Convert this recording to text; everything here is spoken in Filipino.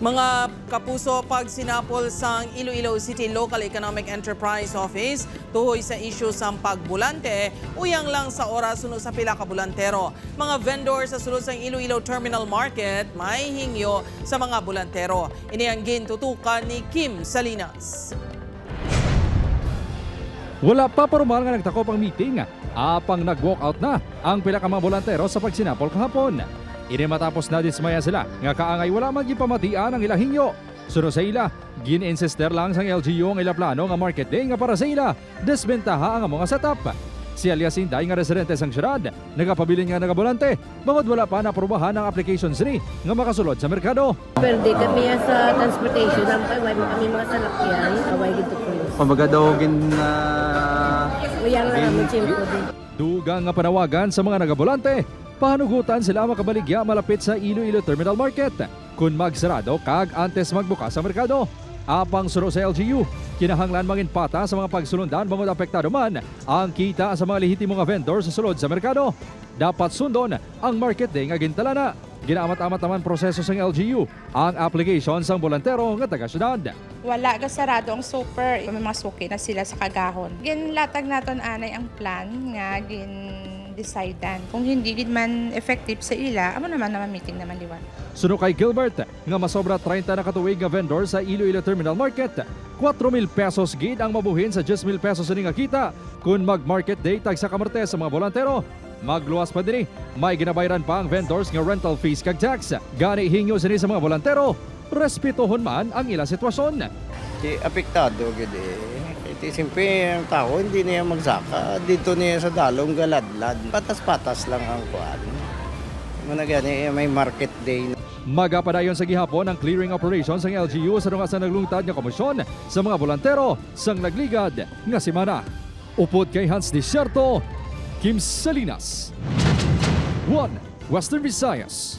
Mga kapuso, pag sinapol sang Iloilo City Local Economic Enterprise Office tuhoy sa isyu sang pagbulante, uyang lang sa oras suno sa pila ka bulantero. Mga vendor sa sulod sang Iloilo Terminal Market may hingyo sa mga bulantero. Ini ang gintutukan ni Kim Salinas. Wala pa formal nga nagtakop ang meeting, apang nag-walkout na ang pila ka mga bulantero sa pagsinapol kahapon. Ini matapos na dismaya sila nga kaangay wala man gipamatian ang ilang hingyo. Suno sa ila, gin-insister lang sang LGU ang ila plano nga market day nga para sa ila, desbentaha ang mga setup. Si alias Inday nga residente sang syudad, nagapabilin nga nagabulante, bangod wala pa naprobahan ang applications ni nga makasulod sa merkado. Pwede kami sa transportation, kami mga salakyan, kaway dito po. Kumbaga daw Uyang lang naman chimpo din. Dugang nga panawagan sa mga nagabulante, pahanugutan sila makabaligya malapit sa Iloilo Terminal Market kung magsarado kag antes magbukas sa merkado. Apang suro sa LGU, kinahanglan manginpata sa mga pagsulundan bangod apektado man ang kita sa mga lehitimong vendor sa sulod sa merkado. Dapat sundon ang market day nga gintalana. Ginaamat-amat naman proseso sa LGU ang application sang bolantero nga taga-syudad. Wala ka sarado ang super, may mga suki na sila sa kagahon. Ginlatag naton anay ang plan nga decidean. Kung hindi din man effective sa ila, amo naman meeting naman liwan. Suno kay Gilbert nga masobra 30 na katuig nga vendor sa Iloilo Terminal Market, 4,000 pesos gid ang mabuhin sa 10,000 pesos ni nga kita kung mag-market day tag sa kamarte sa mga bolantero. Magluwas pa din may ginabayaran pa ang vendors nga rental fees kag tax. Gani hingyo sini sa mga bolantero, respetuhon man ang ila sitwasyon. Di apektado gid Iti simple ang tao hindi niya magsaka dito niya sa dalong galadlad. Patas-patas lang ang kuan. Muna gani may market day. Magapadayon sa gihapon ang clearing operations ng LGU sa dungas na naglungtad nga komisyon sa mga bolantero sang nagligad nga semana. Upod kay Hans Desierto, Kim Salinas, 1 Western Visayas.